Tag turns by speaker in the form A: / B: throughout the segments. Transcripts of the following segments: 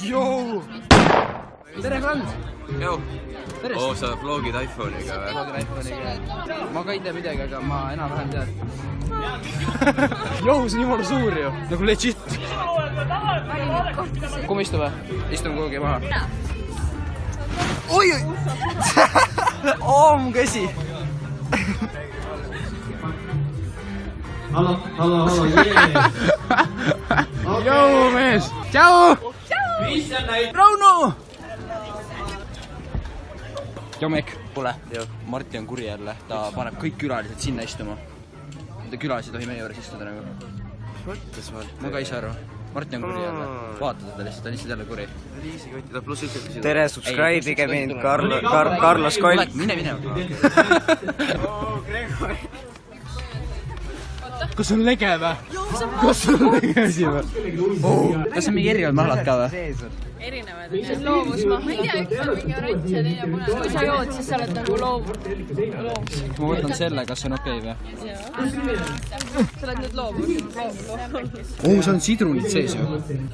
A: Joo!
B: Tere, Frans!
A: Joo! Oo, sa vlogid iPhone'iga või?
B: Vlogid iPhone'iga. Ma ka ei tea midagi, aga ma enam-vähem tean. Joo, see on jumala suur ju. Nagu legit. Kumm istu või? Istume kuhugi maha. Oi! Oo, mu käsi!
C: Hallo, jee!
B: Joo, mees! Tšau! Rauno! Jomek, kuule, Marti on kuri jälle, ta paneb kõik külalised sinna istuma. Mida külalised tohi meie juures istuda nagu.
A: Mis mõttes Marti?
B: Ma ka ei saa aru. Marti on kuri jälle. Vaata teda lihtsalt, ta on lihtsalt jälle kuri.
A: Riisikoti, ta pluss ütleb küsida.
D: Tere, subscribe'ige mind, Carlos Koll.
B: Mine. Kas on lege või? Kas on lege asi või? Kas on mingi erinevad mahlad ka või?
E: Erinevad. Loovus, ma ei tea, üks on mingi oranž ja teine punane. Kui sa jood, siis sa oled nagu loovus.
B: Ma võtan selle, kas on okei või?
E: Sa oled nüüd loovus.
B: See on sidrunid sees ju.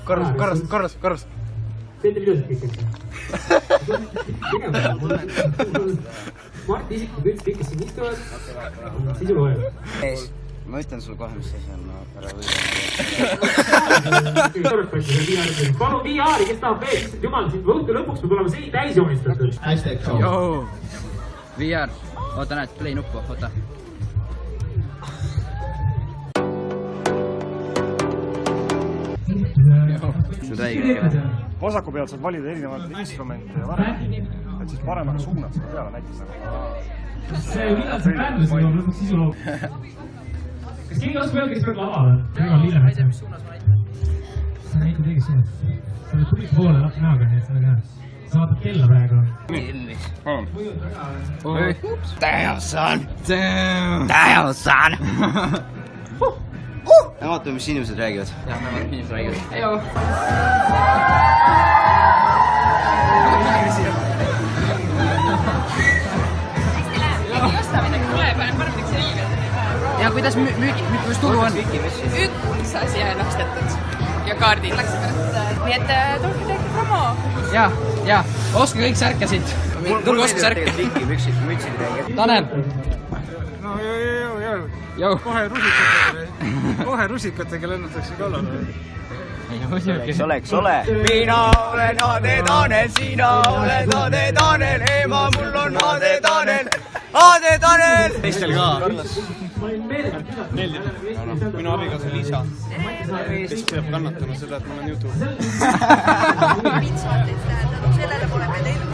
B: Karras.
C: Teete videosid kõik. Marti isiklikult ütles kõik, kes siin istuvad, siis juba hoiab.
D: Ma ütlen sulle kohe, mis asi on.
C: Palun VR-i, kes tahab veel, jumal, siin õhtu lõpuks peab olema see täis joonistatud.
B: Joo! VR. Oota, näed, play nuppu, oota. See on räigekene.
F: Vasaku pealt saad valida erinevaid instrumente ja varem, et siis paremaga suunad seda peale näiteks.
C: See millal see bändus on lõpuks sisu loob? Kas keegi oskab öelda, kes peab lavale? Väga Liile Metsa. Sa näitad õiges suunas. Sa oled tubli poole lapse näoga, nii et sa väga hea. Sa vaatad kella praegu.
D: Damn, son! Ja vaatame, mis inimesed räägivad.
B: Jah, me vaatame, mis inimesed räägivad. Heio! Ja kuidas mis tulu on?
E: Üks asi on ostetud ja kaardid. Nii et tulge teegi promo.
B: Ja, oska kõik särkasid. Tulge oska särke. Tanel.
F: No joo. Kohe rusikatega lennatakse kallale.
D: Oleks ole. Mina olen Ade Tanel, sina oled Ade Tanel, ema mul on Ade Tanel. Ade Tanel! Teistel ka.
F: Minu abigas on Liisa, kes peab kannatama seda, et ma olen YouTube.
E: Sellele pole me teinud.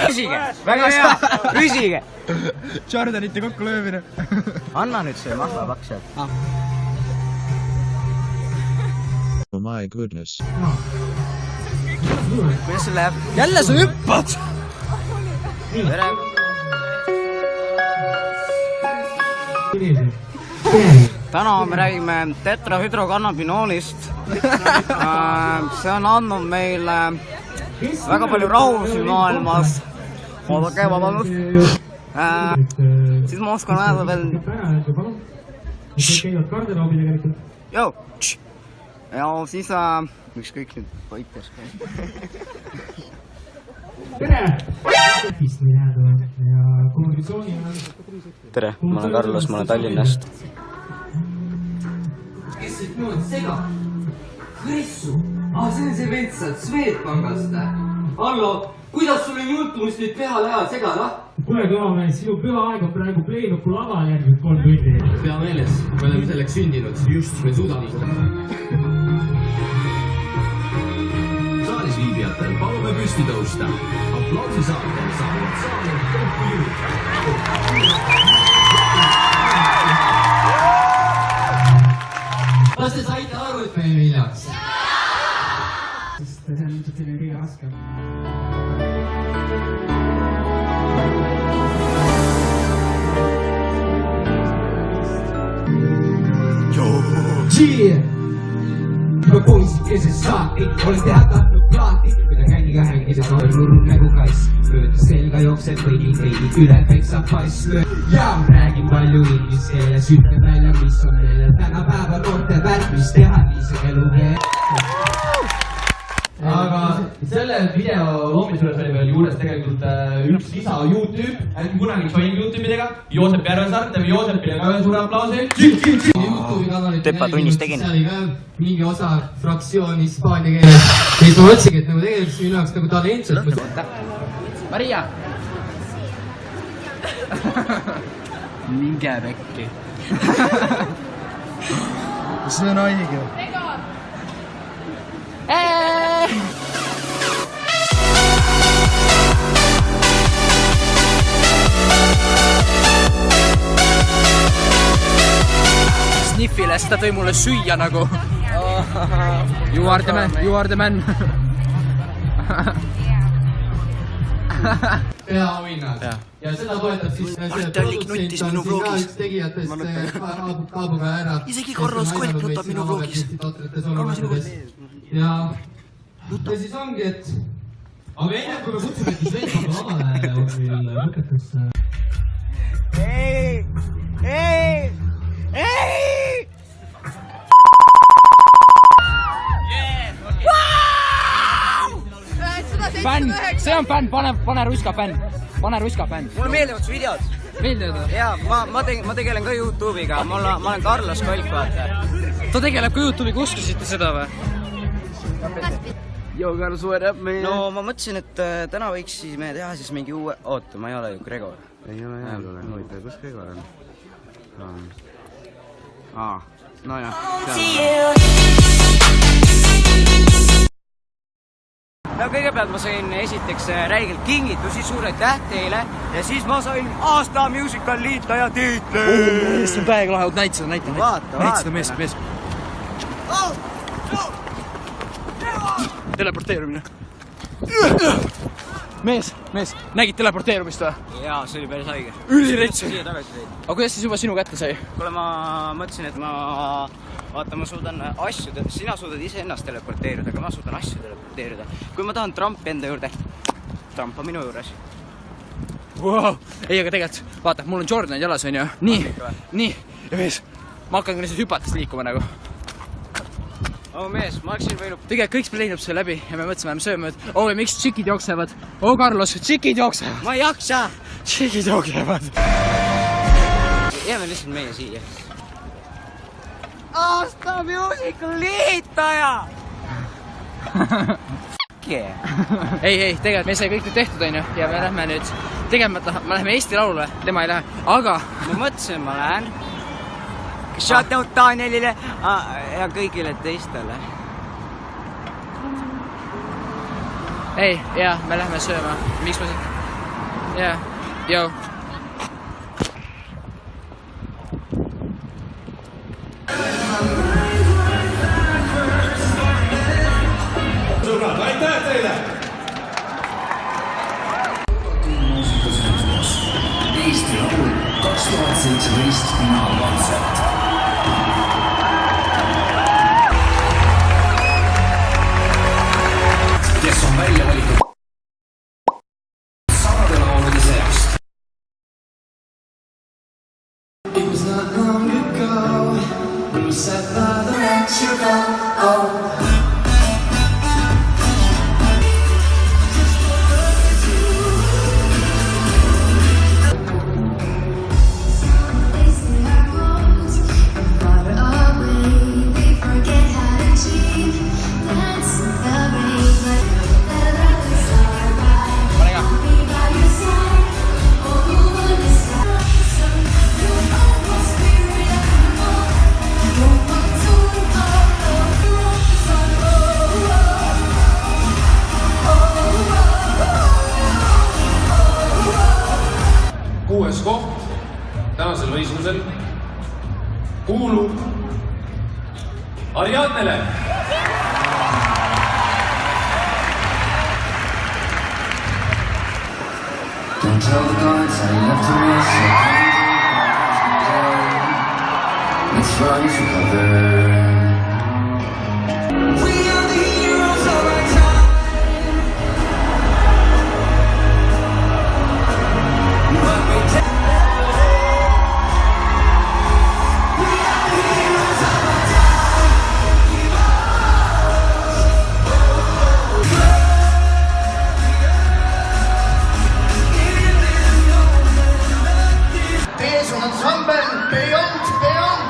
D: Püsige, väga hea, püsige!
B: Jordanite kokkulöömine.
D: Anna nüüd see mahlapaks sealt.
G: Oh my goodness.
D: Kuidas sul läheb?
B: Jälle sa hüppad!
D: Tere! Täna me räägime tetrahüdrokannabinoolist. See on andnud meile väga palju rahu siin maailmas. Oodake, vabandust. Siis ma oskan öelda veel... Joo! Ja siis... Ükskõik nüüd vaikus. Tere, ma olen Carlos, ma olen Tallinnast.
H: Kes nüüd nood sega? Kressu? See on see ventsad Swedbankast. Allo, kuidas sul on juhtumist nüüd pehale ajal segada?
C: Kule kõva, sinu püha aeg on praegu Playnuku laval järgmised 3 tundi.
H: Pea meeles, me oleme selleks sündinud, just me suudame seda. Saalis viibijatel palume püsti tõusta. Aplausi saatel saavad saanud kokku juurde. Kas te saite aru, et me ei viljaks?
C: Sest see on ilmselt selline kõige raskem.
H: Ma poisid, kes ei saa, olen teha tahtnud plaati. Kui ta käini kahegi, kes on nurru nagu kass. Mööda selga jookseb veidi üle peksa pass. Ja räägin palju inglise keeles. kes ütleb välja, mis on meile tänapäeva noorte värvis teha, nii see elu veel.
C: aga selle video loomisel oli veel juures tegelikult üks lisa YouTube, kunagi join YouTube'idega, Joosep Järvesaar, teeme Joosepile ka ühe suure aplausi.
D: Tõpatunnis tegin.
H: seal oli ka mingi osa fraktsioon hispaania keeles. siis ma mõtlesingi, et nagu tegelikult minu jaoks nagu talentsus.
B: Maria! Minge pekki.
F: see on haige.
B: Sniffile, seda tõi mulle süüa nagu. You are the man, you are the man.
H: peaauhinnad. ja seda toetab siis
B: Allik nuttis minu vlogis.
H: tegijatest kaabuga ära.
B: Isegi Carlos Kolk nutab minu vlogis.
H: ja siis ongi, et aga enne kui me kutsume, et Sveitpanga lavale on meil mõtetes
B: Fänn, see on fänn, pane ruska fänn. Pane ruska fänn.
D: Mulle meeldivad su videod.
B: Meeldivad või?
D: Jaa, ma tegelen ka YouTube'iga, ma olen Carlos Kolk, vaata.
B: Ta tegeleb ka YouTube'iga, uskusite seda või? Yo, Carlos, what up, man?
D: No ma mõtlesin, et täna võiksime teha siis mingi uue... Oota, ma ei ole ju Gregor.
A: Ei ole hea, huvitav, kus Gregor on? Nojah,
D: No kõigepealt ma sain esiteks räigelt kingitusi, suur aitäh teile ja siis ma sain aasta musical liitaja tiitli.
B: See on täiega lahe, näita seda, näita.
D: Vaata.
B: Näita seda mees. Teleporteerumine. Mees, nägid teleporteerumist või?
D: Jaa, see oli päris haige.
B: Ülirets.
D: Aga
B: kuidas siis juba sinu kätte sai?
D: kuule, ma mõtlesin, et ma suudan asju, sina suudad iseennast teleporteerida, aga ma suudan asju teleporteerida. Kui ma tahan Trumpi enda juurde, Trump on minu juures.
B: Wow. Ei, aga tegelikult, vaata, mul on Jordanid jalas, on ju. Nii. Ja mees, ma hakkan lihtsalt hüpates liikuma nagu.
D: Mees, ma hakkasin võinud...
B: Tegelikult kõik pleinub see läbi ja me mõtlesime, me sööme, et miks tšikid jooksevad? Carlos, tšikid jooksevad.
D: Ma ei jaksa!
B: Tšikid jooksevad.
D: Jääme lihtsalt meie siia. Aasta musical liitaja!
B: Ei, tegelikult me sai kõik nüüd tehtud, on ju, ja me lähme nüüd tegema, me läheme Eesti Laulule, tema ei lähe, aga...
D: Ma mõtlesin, ma lähen. Shoutout Danielile ja kõigile teistele.
B: Ei, jaa, me lähme sööma. Miks ma siin? Jaa, joo.
C: Sõbrad, aitäh teile!
I: Eesti Laul 2017 finaalkontsert. Kes on välja valitud sadade laulude seast. It was not long ago when we sat by the let you go.
C: Kuues koht tänasel võistlusel kuulub Ariadnele.
I: Don't tell the gods I left a mess. Let's run for cover. ansambel Beyond Beyond.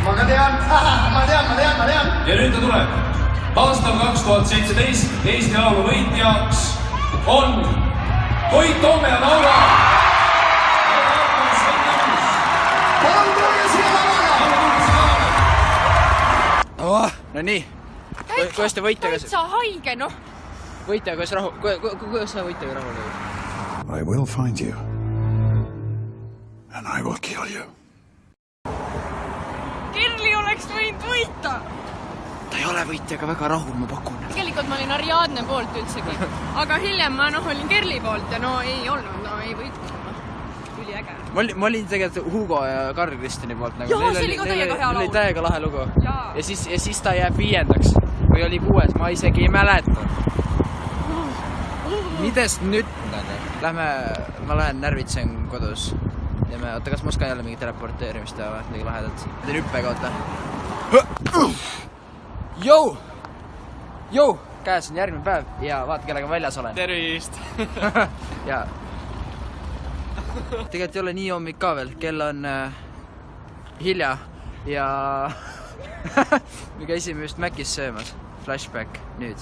I: Ma tean.
J: Ja nüüd ta tuleb. Aastal 2017 Eesti laulu võitjaks on Koit Toome ja Laura.
I: Palun tulge siia lavale.
B: No nii, kuidas te võitjaga...
E: Täitsa haige, noh.
B: Võitjaga kuidas sa võitjaga rahul olid?
K: I will find you. And I will kill you.
E: Kerli oleks võinud võita.
B: Ta ei ole võitjaga väga rahul, ma pakun.
E: Tegelikult ma olin Ariadne poolt üldsegi. Aga hiljem ma olin Kerli poolt ja no ei olnud, no ei võitnud. Üli äge.
B: Ma olin tegelikult Hugo ja Karl Kristjani poolt.
E: Jaa, see oli ka täiega hea laul.
B: Oli täiega lahe lugu.
E: Jaa.
B: Ja siis ta jääb 5. Või oli 6, ma isegi ei mäleta. Midest nüüd? Ma lähen närvitsen kodus. Ja oota, kas ma oskan jälle mingi teleporteerimist teha või? Midagi lahedalt. Teen hüppega, oota. Jou! Käes on järgmine päev ja vaata, kellega väljas olen.
A: Tervist!
B: Ja tegelikult ei ole nii hommik ka veel, kell on hilja ja me käisime just Mäkis söömas. Flashback nüüd.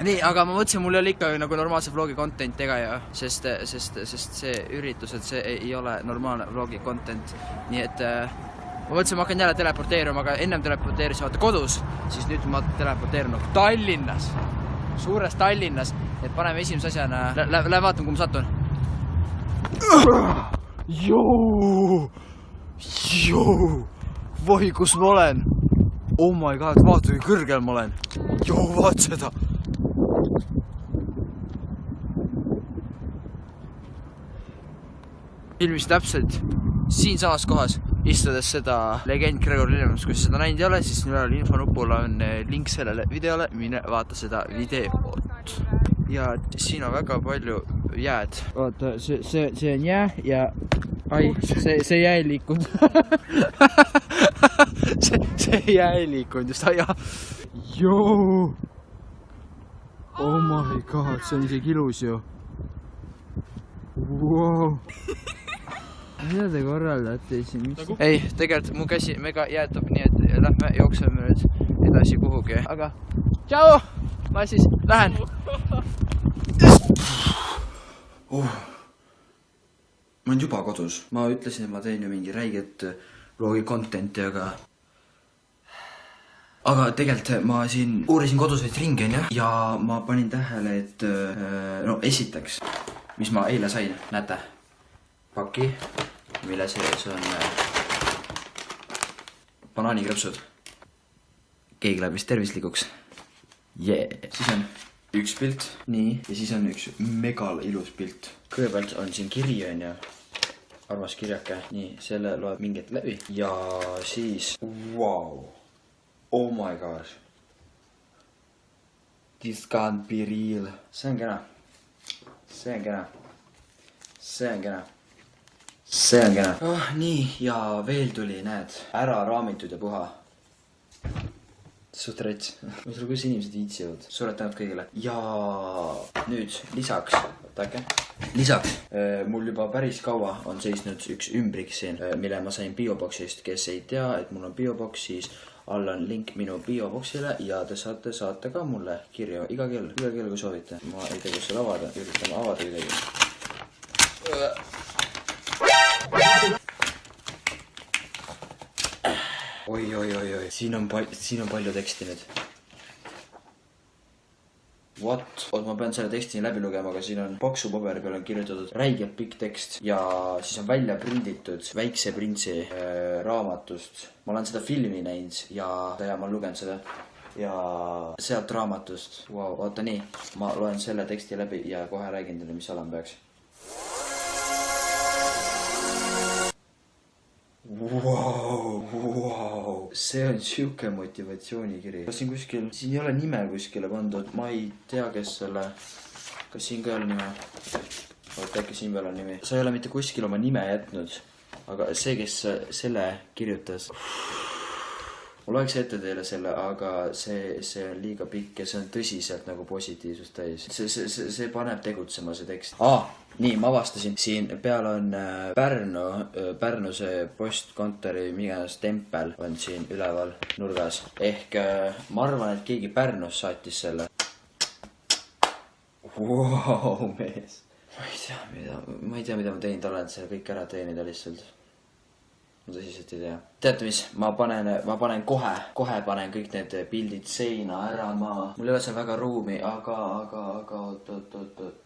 B: Nii, aga ma mõtlesin, mul ei ole ikka nagu normaalse vlogi content ega ja, sest see üritus, et see ei ole normaalne vlogi content. Nii et ma mõtlesin, ma hakkan jälle teleporteeruma, aga ennem teleporteerisin vaata kodus, siis nüüd ma teleporteerin Tallinnas, suures Tallinnas, et paneme esimese asjana, lähe vaatame, kuhu ma satun. Voi, kus ma olen? Oh my god, vaata, kui kõrgel ma olen. Vaat seda. Filmis täpselt siin samas kohas, istudes seda legend Gregor Lillemus. Kui sa seda näinud ei ole, siis üleval infonupul on link sellele videole, mine vaata seda videot. Ja siin on väga palju jääd. Oota, see on jää ja... Ai, see jää ei liikunud. See jää ei liikunud just, aia. Oh my god, see on isegi ilus ju. Wow. Mida te korraldate siin? Ei, tegelikult mu käsi mega jäätab, nii et lähme jookseme nüüd edasi kuhugi. Aga tšau! Ma siis lähen. Ma olen juba kodus. Ma ütlesin, et ma teen ju mingi räiget vlogi contenti, aga tegelikult ma siin uurisin kodus veits ringi ja ma panin tähele, et no esiteks, mis ma eile sain, näete, paki, mille sees on banaanikrõpsud. Keegi läheb vist tervislikuks. Siis on üks pilt, nii, ja siis on üks megal ilus pilt. Kõigepealt on siin kiri, on ju, armas kirjake, nii, selle loeb mingit läbi ja siis, wow, oh my gosh, this can't be real. See on kena, see on kena, see on kena, see on kena. Oh, nii, ja veel tuli, näed, ära raamitud ja puha. Suht rets. Ma ei saa, kuidas inimesed viitsivad. Suured tänud kõigile. Ja nüüd lisaks, ootake. Lisaks, mul juba päris kaua on seisnud üks ümbrik siin, mille ma sain Bioboxist. Kes ei tea, et mul on Biobox, siis all on link minu Bioboxile ja te saate saata ka mulle kirja iga kell, kui soovite. Ma ei tea, kus selle avada, üritame avada midagi. Oi, siin on palju teksti nüüd. What? Oot, ma pean selle teksti läbi lugema, aga siin on paksu paberi peal on kirjutatud räigelt pikk tekst ja siis on välja prinditud Väikse printsi raamatust. Ma olen seda filmi näinud ja ma olen lugenud seda ja sealt raamatust. Wow, oota nii, ma loen selle teksti läbi ja kohe räägin teile, mis olema peaks. Wow. see on siuke motivatsioonikiri. Kas siin kuskil, siin ei ole nime kuskile pandud, ma ei tea, kes selle, kas siin ka ei ole nime? Oot, äkki siin peal on nimi. Sa ei ole mitte kuskil oma nime jätnud, aga see, kes selle kirjutas, ma loeks ette teile selle, aga see on liiga pikk ja see on tõsiselt nagu positiivsust täis. See paneb tegutsema, see tekst. Nii, ma avastasin. Siin peal on Pärnu see postkontori miganes tempel on siin üleval nurgas. Ehk ma arvan, et keegi Pärnus saatis selle. Wow, mees. Ma ei tea, mida ma teinud olen, selle kõik ära teenida lihtsalt. Ma tõsiselt ei tea. Teate mis, ma panen kohe panen kõik need pildid seina ära maa. Mul ei ole seal väga ruumi, aga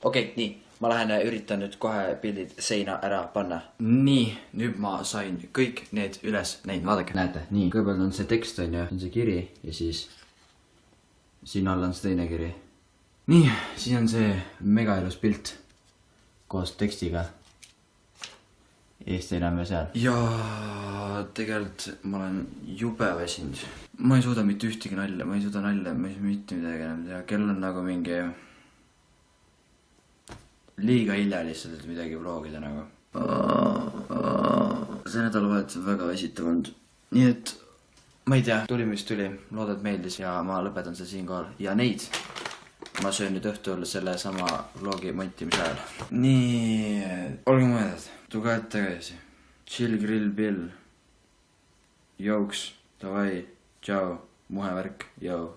B: Okei, nii. Ma lähen üritan nüüd kohe pildid seina ära panna. Nii, nüüd ma sain kõik need üles näinud. Vaadake, näete. Nii, kõigepealt on see tekst on ju, on see kiri ja siis siin all on see teine kiri. Nii, siis on see mega ilus pilt koos tekstiga. Eesti enam ja seal. Ja tegelikult ma olen jube väsinud. Ma ei suuda mitte ühtegi nalja, ma ei suuda nalja, ma ei suuda mitte midagi enam teha. Kell on nagu mingi liiga hilja lihtsalt, et midagi vlogida nagu. See nädalavahetus on väga väsitav olnud. Nii et ma ei tea, tuli mis tuli, loodad meeldis ja ma lõpetan seda siinkohal. Ja neid ma söön nüüd õhtul selle sama vlogi montimise ajal. Nii, olge mõeldad. Tuge ette tagasi. Chill, grill, pill. Jooks, davai, tšau, muhevärk, jõu.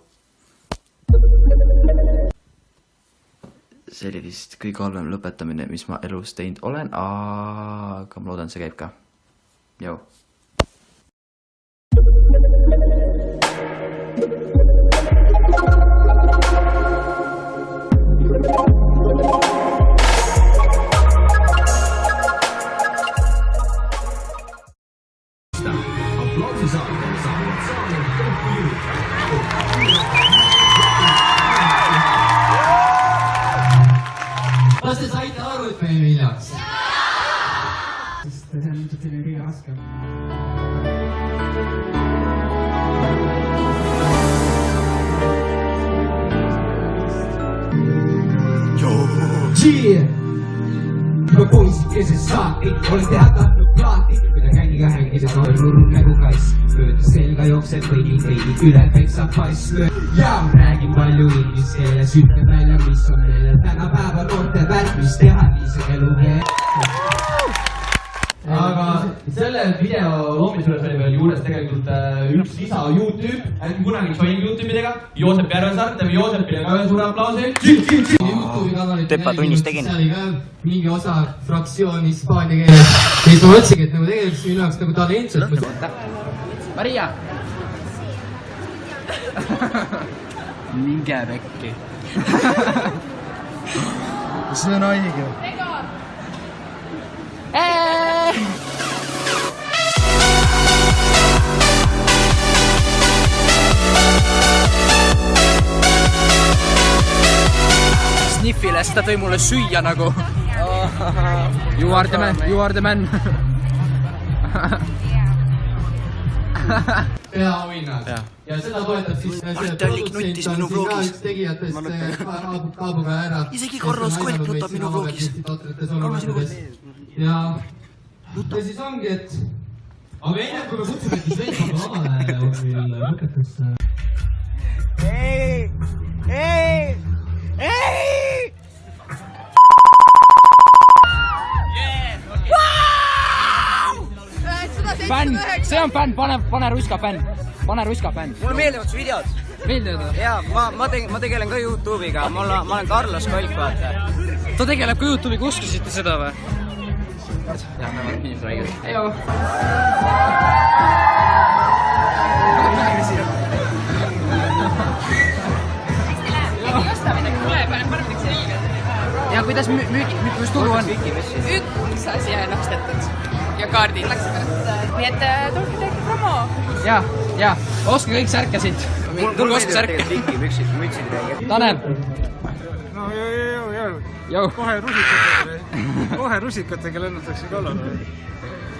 B: See oli vist kõige halvem lõpetamine, mis ma elus teinud olen, aga ma loodan, see käib ka. Jõu.
H: Kas te saite aru, et me ei hiljaks?
C: Sest see on ilmselt selline kõige raskem.
H: Ma poisid, kes see saati, olen teha tahtnud plaati, mida känniga hängides olen nurm nagu kass. Mööda selga jookseb veidi üle peksab pass. Ja räägin palju inglise keeles, ütlen välja, mis on meile tänapäeva noorte värk, mis teha niisugune elu veel.
L: Aga selle video loomisjuures oli veel juures tegelikult üks lisa YouTube, äkki kunagi toimib YouTube'idega, Joosep Järvesaar, teeme Joosepile ka ühe suure aplausi.
D: Töpa tunnis tegin.
H: See oli ka mingi osa fraktsioon hispaania keeles. Ja siis ma mõtlesingi, et nagu tegelikult minu jaoks nagu talentselt.
D: Maria! Minge pekki.
F: See on haige.
D: Sniffile, seda tõi mulle süüa nagu. You are the man, you are the man.
H: Peaauhinnad. Ja seda toetab siis produtsent on siin ka üks tegijatest Kaabuga ära.
D: Isegi Carlos Kolk nutab minu vlogis.
H: Ja siis ongi, et aga enne kui me kutsume, et siis veidma lavale on meil lõpetus.
D: Fänn, see on fänn, pane ruska fänn. Mulle meeldivad su videod. Meeldivad või? Jaa, ma tegelen ka YouTube'iga, ma olen Carlos Kolk, vaata. Ta tegeleb ka YouTube'iga, uskusite seda või? Jah, me oleme inimesed räägivad. Heio!
E: Ei osta midagi, tule, paneme midagi selga.
D: Ja kuidas mis tulu on?
E: Üks asi on ostetud. Ja kaardid. Nii et tulge teegi promo.
D: Ja, oska kõik särke siit. Tulge oska särke. Tanel.
F: No jõu. Kohe rusikatega lennatakse kallale.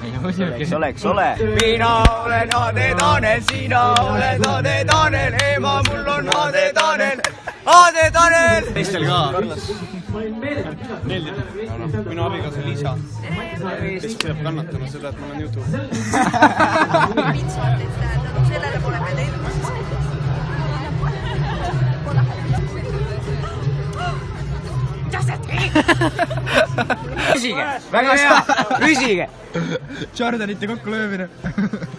D: Eks ole. Mina olen Ade Tanel, sina oled Ade Tanel, ema mul on Ade Tanel. Ade Tanel! Teistel ka.
F: Minu abigaasa Liisa. Kes peab kannatama seda, et ma olen YouTube.
E: Sellele pole me teinud.
D: Püsige, väga hea, püsige.
B: Jordanite kokkulöömine.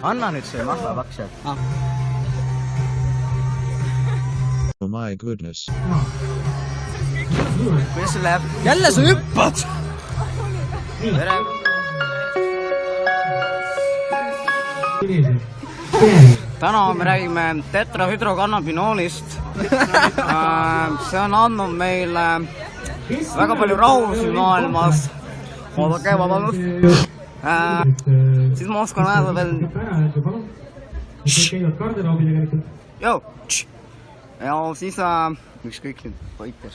D: Anna nüüd see mahlapaks sealt.
G: Oh my goodness.
D: Kuidas sul läheb? Jälle sa hüppad! Tere! Täna me räägime tetrahüdrokannabinoolist. See on andnud meile väga palju rahusi maailmas. Oodake, vabandust. Siis ma oskan öelda veel... Jou! Ja siis... Ükskõik nüüd võitlus.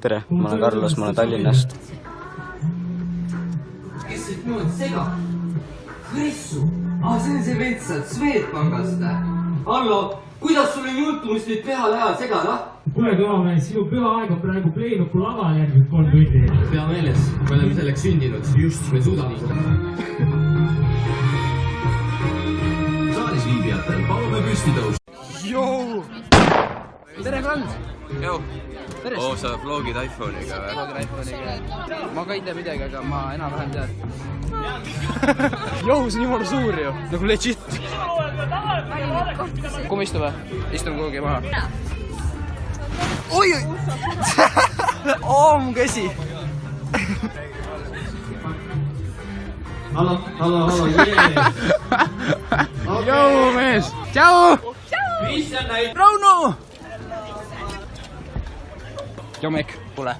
D: Tere, ma olen Carlos, ma olen Tallinnast.
H: Kes see nüüd segab? Hõissu! See on see vend sealt Swedbankast. Allo, kuidas sul on juhtumist nüüd pühal ajal segada?
C: Kuule kõvamees, sinu püha aeg on praegu Playnoku laval järgmised 3 tundi.
L: Pea meeles, me oleme selleks sündinud, just me suudame seda. Saalis viibijatel, palume püsti tõus.
A: Joo!
D: Tere, Kland!
A: Joo! Sa vlogid iPhone'iga või?
D: Vlogid iPhone'iga. Ma ka ei tea midagi, aga ma enam-vähem tean.
A: Joo, see on jumala suur ju! Nagu legit!
D: Kumm istu või? Istun kuhugi maha.
A: Oi! Mu käsi!
L: Hallo, jee!
A: Joo, mees! Tšau!
L: Kristjan näib!
A: Rauno!
D: Jomek.
B: Kuule,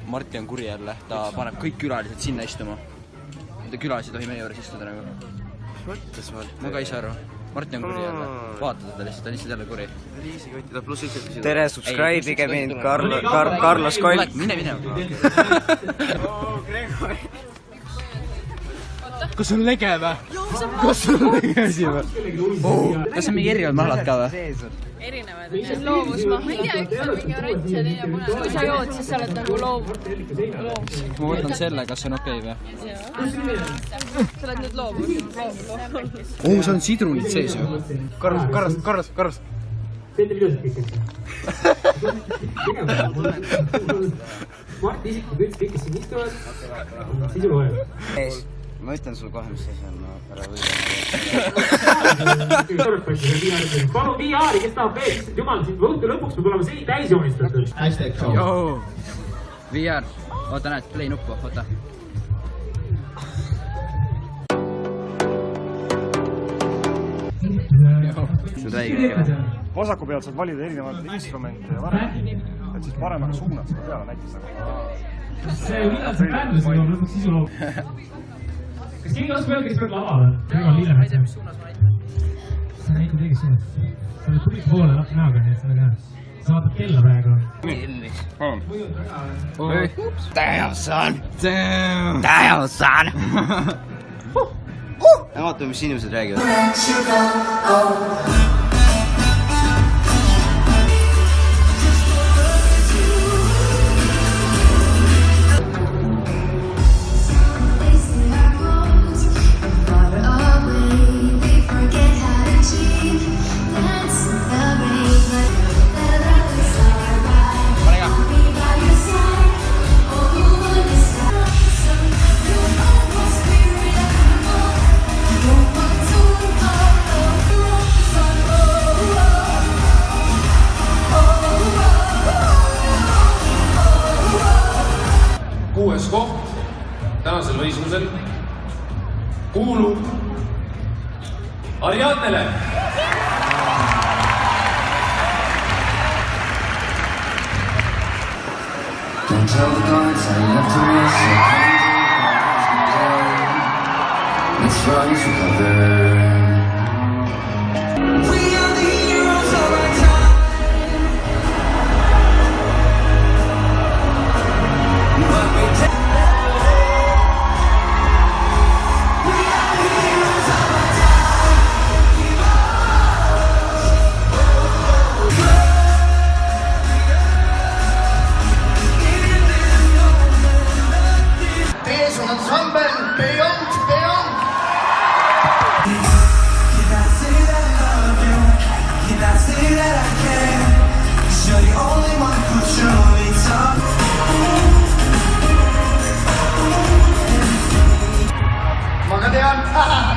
B: Marti on kuri jälle, ta paneb kõik külalised sinna istuma. Mida külalised ei tohi meie juures istuda nagu.
A: Mis mõttes Marti?
B: Ma ka ei saa aru. Marti on kuri jälle. Vaata teda lihtsalt, ta on lihtsalt jälle kuri.
A: Liisikotti ta pluss 1 küsida.
D: Tere, subscribe'ige mind, Carlos Kolk.
B: Mine. Kas on lege või? Kas on lege asi või? Kas on mingi erinevad mahlad ka või?
E: Erinevad. Loovus, ma ei tea, üks on mingi oranž ja teine punane. Kui sa jood, siis sa oled nagu loovus.
B: Ma võtan selle, kas on okei või?
E: Sa oled nüüd loovus.
B: See on sidrunid sees ju.
A: Karras.
C: Teete videosid kõik, eks? Mart isiklikult ütles kõik, kes siin istuvad, siis ju loeb.
D: Ma ütlen sulle kohe, mis asi on, ära võida.
C: Palun VR-i, kes tahab veel, jumal, siin õhtu lõpuks peab olema see täis joonistatud.
B: Joo! VR, oota näed, play nuppu, oota.
F: Vasaku pealt saad valida erinevaid instrumente ja värve, et siis paremaga suunad seda peale näiteks.
C: See millal see bänd või see lõpuks sisu loob? Kas keegi oskab öelda, kes peab laval? Väga Lille ma ei tea, mis suunas ma näitan. Sa näitad õiges suunas. Sa oled publiku poole näoga, nii et sa väga hea. Sa vaatad kella praegu.
D: Damn, son! Vaatame, mis inimesed räägivad.
J: Kuues koht tänasel võistlusel kuulub Ariadnele.
I: Don't tell the gods I left a mess. Let's run for cover. We are the heroes of our time. ansambel Beyond, Beyond.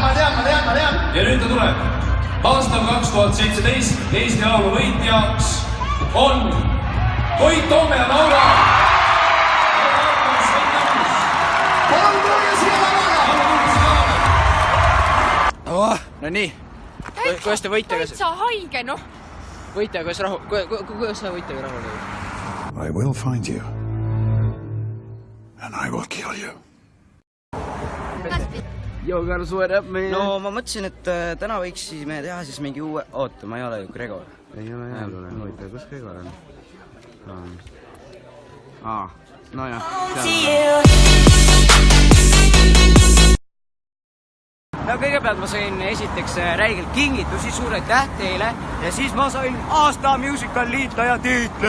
I: Ma tean.
J: Ja nüüd ta tuleb. Aastal 2017 Eesti laulu võitjaks on Koit Toome ja Laura.
I: Palun tulge siia lavale.
D: No nii, kuidas te võitjaga...
E: Täitsa haige, noh.
D: Võitjaga, kuidas sa võitjaga rahul olid?
K: I will find you. And I will kill you.
D: No ma mõtlesin, et täna võiksime teha siis mingi uue... Oota, ma ei ole ju Gregor. Ei ole jah. Huvitav, kus Gregor on? No jah. No kõigepealt ma sain esiteks räigelt kingitusi, suur aitäh teile ja siis ma sain aasta musical liitleja tiitli.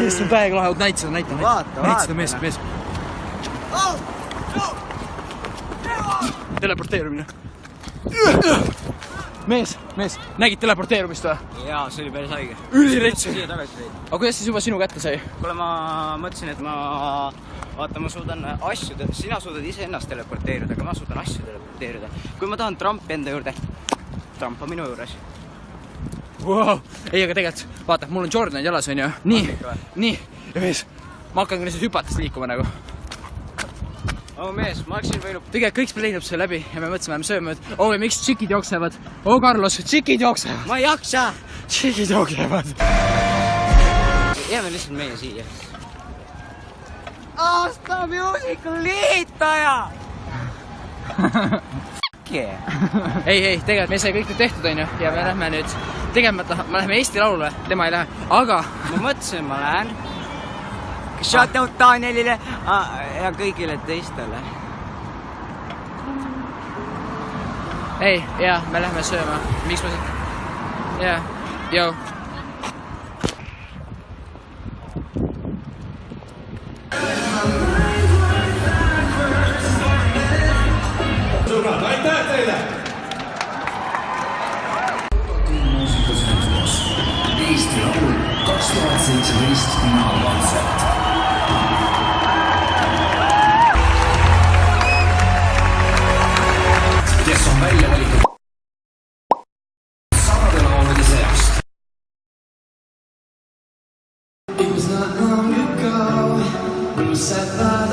D: See on täiega lahe, näita. Vaata. Mees. Teleporteerumine. Mees, nägid teleporteerumist või? Jaa, see oli päris haige. Ülirets. Aga kuidas siis juba sinu kätte sai? Kuule, ma mõtlesin, et ma suudan asju, sina suudad iseennast teleporteerida, aga ma suudan asju teleporteerida. Kui ma tahan trampi enda juurde, trampa minu juures. Wow. Ei, aga tegelikult, vaata, mul on Jordanid jalas, on ju. Nii. Ja mees, ma hakkan lihtsalt hüpates liikuma nagu. Mees, ma hakkasin võinud... Tegelikult kõik leinub see läbi ja me mõtlesime, me sööme, et miks tšikid jooksevad? Carlos, tšikid jooksevad! Ma ei jaksa! Tšikid jooksevad! Jääme lihtsalt meie siia. Aasta musical liitaja! Ei, tegelikult me sai kõik nüüd tehtud, on ju, ja me lähme nüüd tegema, me läheme Eesti Laulule, tema ei lähe, aga... Ma mõtlesin, ma lähen. Shoutout Danielile ja kõigile teistele. Ei, jaa, me lähme sööma. Miks ma... Jaa, joo.
J: Sõbrad, aitäh teile!
I: Eesti Laul 2017 finaalkontsert. Kes on välja valitud sadade laulude seast. It was not long ago when we sat by